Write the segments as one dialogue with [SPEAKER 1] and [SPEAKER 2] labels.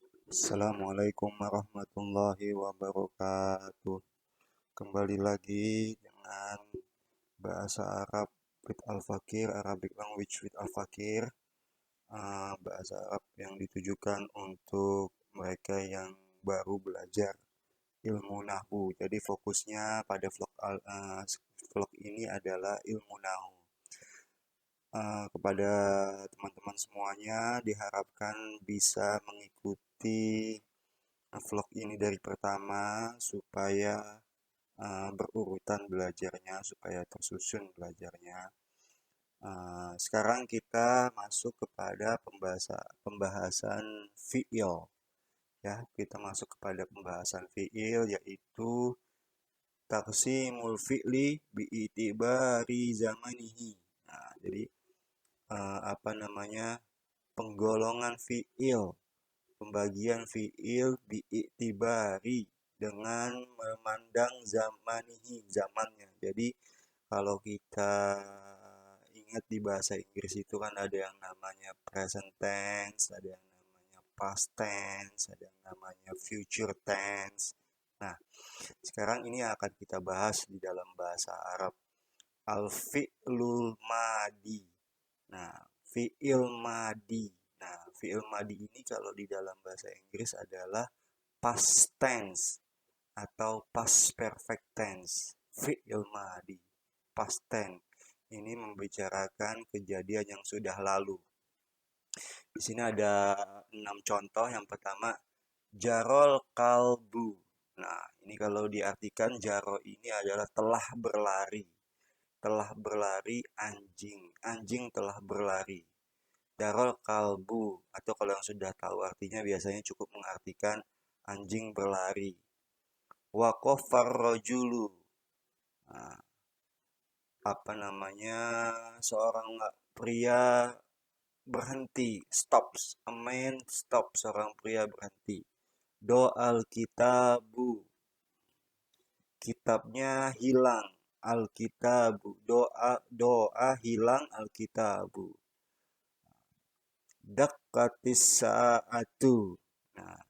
[SPEAKER 1] Assalamualaikum warahmatullahi wabarakatuh. Kembali lagi dengan bahasa Arab with Al-Fakir, Arabic Language with Al-Fakir. Bahasa Arab yang ditujukan untuk mereka yang baru belajar ilmu nahwu. Jadi fokusnya pada vlog ini adalah ilmu nahwu. Kepada teman-teman semuanya diharapkan bisa mengikuti vlog ini dari pertama supaya berurutan belajarnya, supaya tersusun belajarnya. Sekarang kita masuk kepada pembahasan fiil. Ya, kita masuk kepada pembahasan fiil yaitu taqsimul fi'li bi'itibari zamanihi. Nah, jadi apa namanya? Penggolongan fiil, pembagian fiil bi'itibari dengan memandang zamanihi, zamannya. Jadi kalau kita ingat di bahasa Inggris itu kan ada yang namanya present tense, ada yang namanya past tense, ada yang namanya future tense. Nah, sekarang ini akan kita bahas di dalam bahasa Arab al-fi'lul madi. Nah, fi'il madi. Nah, fi'il madi ini kalau di dalam bahasa Inggris adalah past tense atau past perfect tense. Fi'il madi, past tense. Ini membicarakan kejadian yang sudah lalu. Di sini ada 6 contoh. Yang pertama, jarol kalbu. Nah, ini kalau diartikan jaro ini adalah telah berlari. Telah berlari anjing. Anjing telah berlari. Jarol kalbu. Atau kalau yang sudah tahu artinya biasanya cukup mengartikan anjing berlari. Waqafar rajulu. Nah, apa namanya? Seorang pria berhenti, stops. A man stop, seorang pria berhenti. Do'al kitabu, kitabnya hilang. Alkitabu, doa doa hilang alkitabu. Dakkatis saatu. Nah,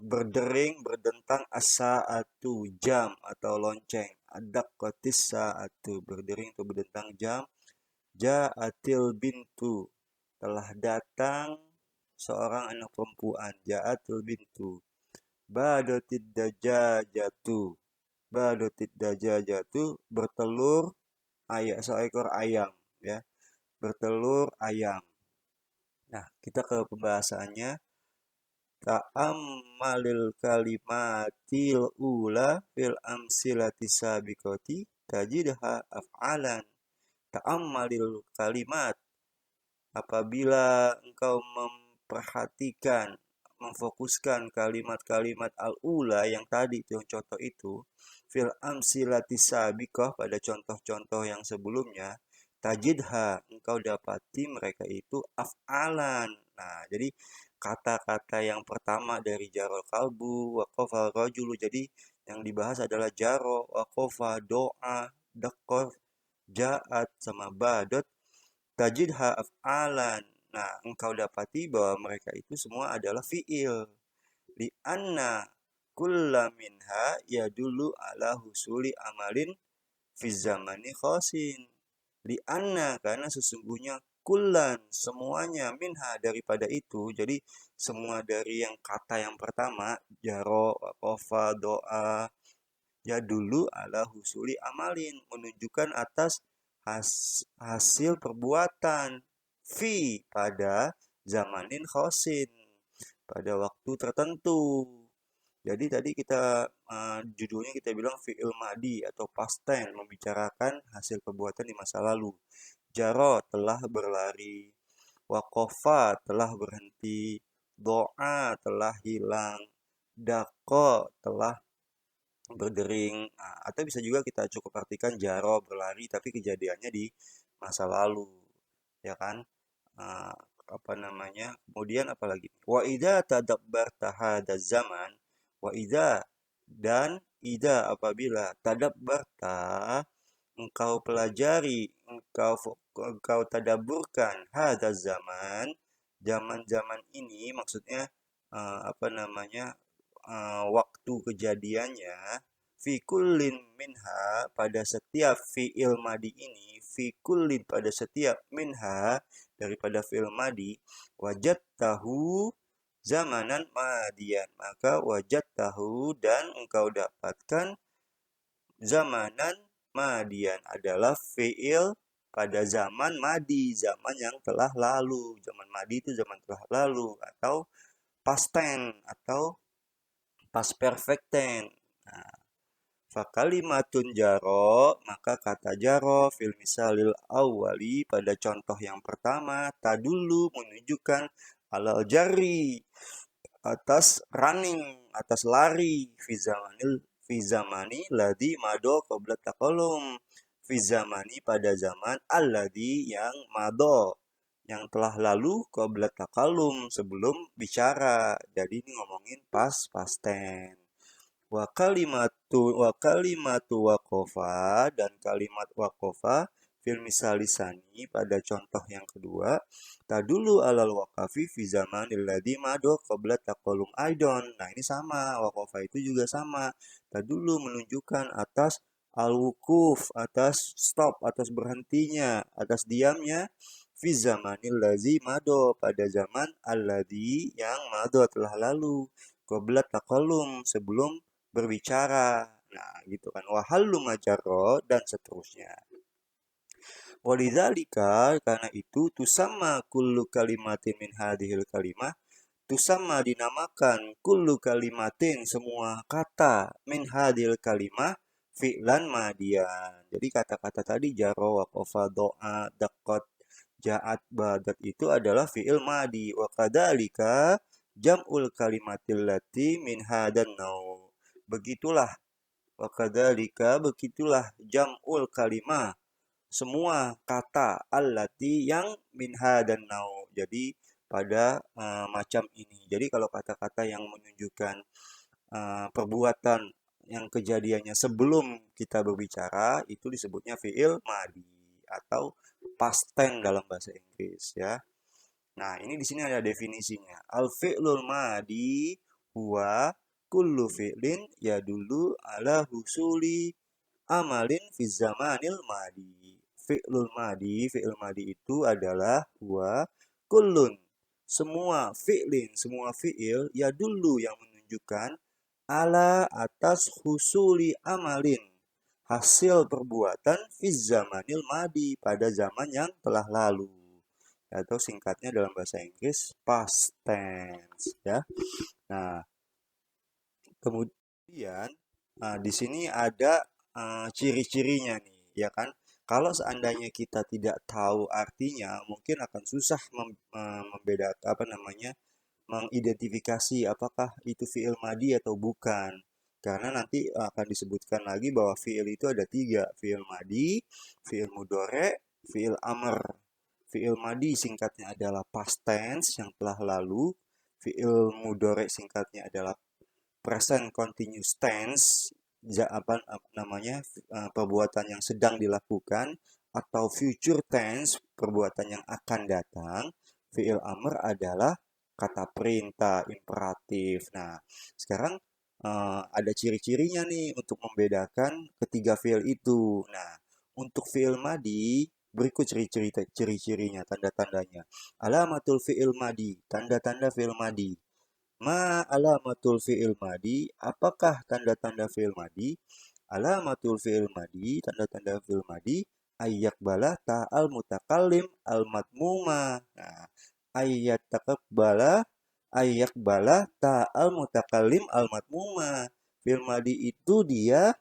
[SPEAKER 1] berdering, berdentang as-saatu, jam atau lonceng. Dakkatis saatu, berdering atau berdentang jam. Ja'atil bintu, telah datang seorang anak perempuan. Ja'atil bintu. Badotid dajajatu. Badotid dajajatu, bertelur seekor ayam, ya. Bertelur ayam. Nah, kita ke pembahasannya. Ta'ammalil kalimatil ula fil amsilati sabiqati tajidha af'alan. Ta'ammalil kalimat, apabila engkau memperhatikan, memfokuskan kalimat-kalimat al-ula yang tadi itu, yang contoh itu, fil amsilati sabiqah, pada contoh-contoh yang sebelumnya, tajidha, engkau dapati mereka itu af'alan. Nah, jadi kata-kata yang pertama dari jarol kalbu, waqafa rajulu, jadi yang dibahas adalah jaro, waqafa, doa, dakof, ja'at, sama badot, tajidha af'alan. Nah, engkau dapati bahwa mereka itu semua adalah fi'il. Li'anna kulla minha yadullu ala husuli amalin fi zamani khosin. Li'anna, karena sesungguhnya kullan, semuanya, minha, daripada itu. Jadi semua dari yang kata yang pertama, jaro, wakofa, doa, ya dulu ala husuli amalin, menunjukkan atas hasil perbuatan, fi, pada zamanin khosin, pada waktu tertentu. Jadi tadi kita judulnya kita bilang fi'il madi atau past tense, membicarakan hasil perbuatan di masa lalu. Jaro, telah berlari. Wakofa, telah berhenti. Doa, telah hilang. Dako, telah berdering. Nah, atau bisa juga kita cukup artikan jaro, berlari, tapi kejadiannya di masa lalu, ya kan? Nah, apa namanya? Kemudian apalagi? Wa idza tadabbarta hadzal zaman, wa idza, dan idza, apabila tadabbarta, engkau pelajari, engkau tadaburkan hadzal zaman, zaman-zaman ini, maksudnya apa namanya, waktu kejadiannya, fi kullin minha, pada setiap fi'il madi ini, fi kullin, pada setiap minha, daripada fi'il madi, wajad tahu zamanan madian, maka wajad tahu, dan engkau dapatkan zamanan madian adalah fi'il pada zaman madi, zaman yang telah lalu. Zaman madi itu zaman telah lalu, atau past tense, atau past perfect tense. Nah, fakalimatun jaro, maka kata jaro fil misalil awwali, pada contoh yang pertama, tadulu, menunjukkan alal jari, atas running, atas lari, fi zamani ladhi mado qabla taqallum, fi zamani, pada zaman alladhi, yang mado, yang telah lalu, qabla taqallum, sebelum bicara. Jadi ini ngomongin past tense. Wa kalimatu waqofa, dan kalimat waqofa fil misalisani, pada contoh yang kedua, tadulu alal waqafi fi zamanil ladzi mado qabla taqallum aidon. Nah, ini sama, waqafa itu juga sama. Tadulu, menunjukkan atas al-wukuf, atas stop, atas berhentinya, atas diamnya, fi zamanil ladzi mado, pada zaman alladzi, yang mado, telah lalu, qabla taqallum, sebelum berbicara. Nah, gitu kan. Wahallu majarro, dan seterusnya. Walidzalika, karena itu, tusamma kullu kalimatin min hadhil kalimah, tusamma, dinamakan, kullu kalimatin, semua kata, min hadhil kalimah, fi'lan madian. Jadi kata-kata tadi, jaro, waqafa, doa, daqqat, ja'at, badat, itu adalah fi'il madi. Wa kadzalika jam'ul kalimatil lati min hadan nau. Begitulah, wa kadzalika, begitulah, jam'ul kalimah, semua kata, allati, yang minha dan nau, jadi pada macam ini. Jadi kalau kata-kata yang menunjukkan perbuatan yang kejadiannya sebelum kita berbicara, itu disebutnya fi'il madi atau past tense dalam bahasa Inggris, ya. Nah, ini di sini ada definisinya. Al fi'lul madi huwa kullu fi'lin yadullu ala husuli amalin fi zamanil madi. Fi'il madi itu adalah huwa kullun, semua fi'lin, semua fi'il, ya dulu, yang menunjukkan, ala, atas, husuli amalin, hasil perbuatan, fi zamanil madi, pada zaman yang telah lalu, atau singkatnya dalam bahasa Inggris past tense, ya. Nah, kemudian di sini ada ciri-cirinya nih, ya kan? Kalau seandainya kita tidak tahu artinya, mungkin akan susah membedakan, apa namanya, mengidentifikasi apakah itu fi'il madi atau bukan. Karena nanti akan disebutkan lagi bahwa fi'il itu ada tiga, fi'il madi, fi'il mudore, fi'il amr. Fi'il madi singkatnya adalah past tense, yang telah lalu. Fi'il mudore singkatnya adalah present continuous tense, apa namanya, perbuatan yang sedang dilakukan, atau future tense, perbuatan yang akan datang. Fi'il amr adalah kata perintah, imperatif. Nah, sekarang ada ciri-cirinya nih untuk membedakan ketiga fi'il itu. Nah, untuk fi'il madi, berikut ciri-cirinya, tanda-tandanya. Alamatul fi'il madi, tanda-tanda fi'il madi. Ma alamatul fi'il madi, apakah tanda-tanda fi'il madi? Alamatul fi'il madi, tanda-tanda fi'il madi, ayyak bala ta'al mutakallim al matmuma. Nah, ayyak bala ta'al mutakallim al matmuma. Fi'il madi itu dia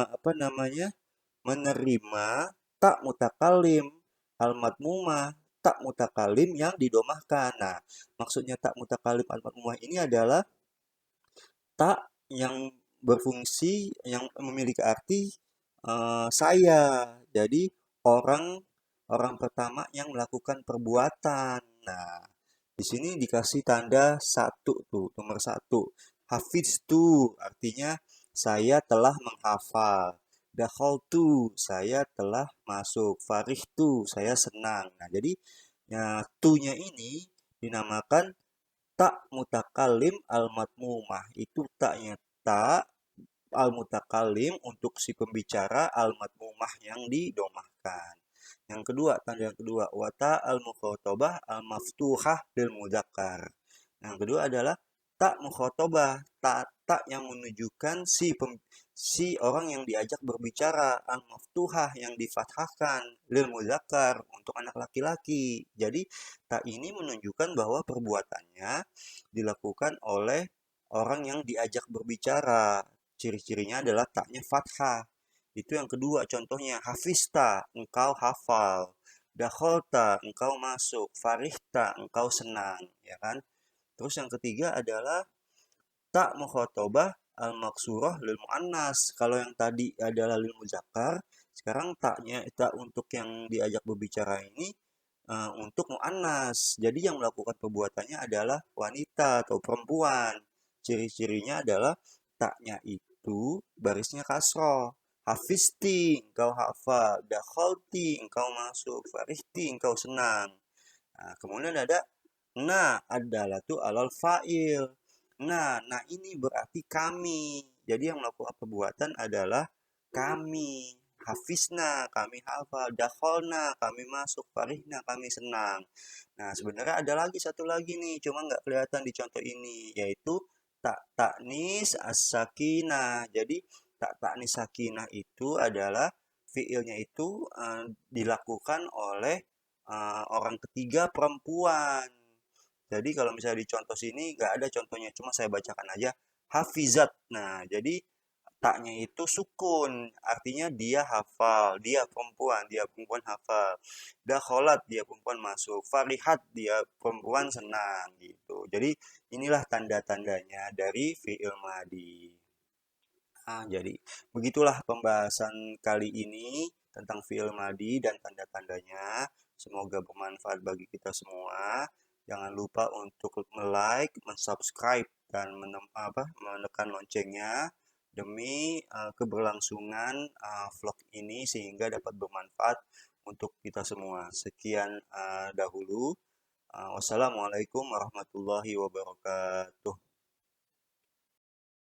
[SPEAKER 1] apa namanya, menerima tak mutakalim al matmuma, tak mutakalim yang didomahkan. Nah, maksudnya tak mutakalim al matmumah ini adalah tak yang berfungsi, yang memiliki arti saya. Jadi orang orang pertama yang melakukan perbuatan. Nah, di sini dikasih tanda satu tuh, nomor satu. Hafiz tu, artinya saya telah menghafal. Dakhaltu, saya telah masuk. Farihtu, saya senang. Nah, jadi ya, tu-nya ini dinamakan tak mutakalim al-matmumah. Itu taknya tak al-mutakalim untuk si pembicara, al-matmumah yang didomahkan. Yang kedua, tanda yang kedua, wata al-mukhotobah al-maftuhah lil mudzakkar. Yang kedua adalah tak mukhotobah, tak yang menunjukkan si orang yang diajak berbicara, al-maftuhah yang difathahkan lil mudzakkar untuk anak laki-laki. Jadi tak ini menunjukkan bahwa perbuatannya dilakukan oleh orang yang diajak berbicara. Ciri-cirinya adalah taknya fathah. Itu yang kedua contohnya. Hafista, engkau hafal. Dakholta, engkau masuk. Farihta, engkau senang. Ya kan? Terus yang ketiga adalah tak mukhotobah al-maksurah lil muannas. Kalau yang tadi adalah lil muzakkar, sekarang taknya tak untuk yang diajak berbicara ini untuk muannas. Jadi yang melakukan perbuatannya adalah wanita atau perempuan. Ciri-cirinya adalah taknya itu barisnya kasroh. Hafisti, engkau hafal. Dakhalti, engkau masuk. Farihti, engkau senang. Nah, kemudian ada adalah tuh alal fa'il. Nah ini berarti kami. Jadi yang melakukan perbuatan adalah kami. Hafizna, kami hafal. Dakholna, kami masuk. Farihna, kami senang. Nah, sebenarnya ada lagi satu lagi nih, cuma nggak kelihatan di contoh ini, yaitu tak taknis as-sakinah. Jadi, tak taknis sakinah itu adalah fiilnya itu dilakukan oleh orang ketiga perempuan. Jadi kalau misalnya di contoh sini nggak ada contohnya, cuma saya bacakan aja. Hafizat. Nah, jadi taknya itu sukun, artinya dia hafal, dia perempuan hafal. Dakholat, dia perempuan masuk. Farihat, dia perempuan senang gitu. Jadi inilah tanda-tandanya dari fi'il madi. Jadi begitulah pembahasan kali ini tentang fi'il madi dan tanda-tandanya. Semoga bermanfaat bagi kita semua. Jangan lupa untuk like, subscribe dan menekan loncengnya demi keberlangsungan vlog ini sehingga dapat bermanfaat untuk kita semua. Sekian dahulu. Wassalamualaikum warahmatullahi wabarakatuh.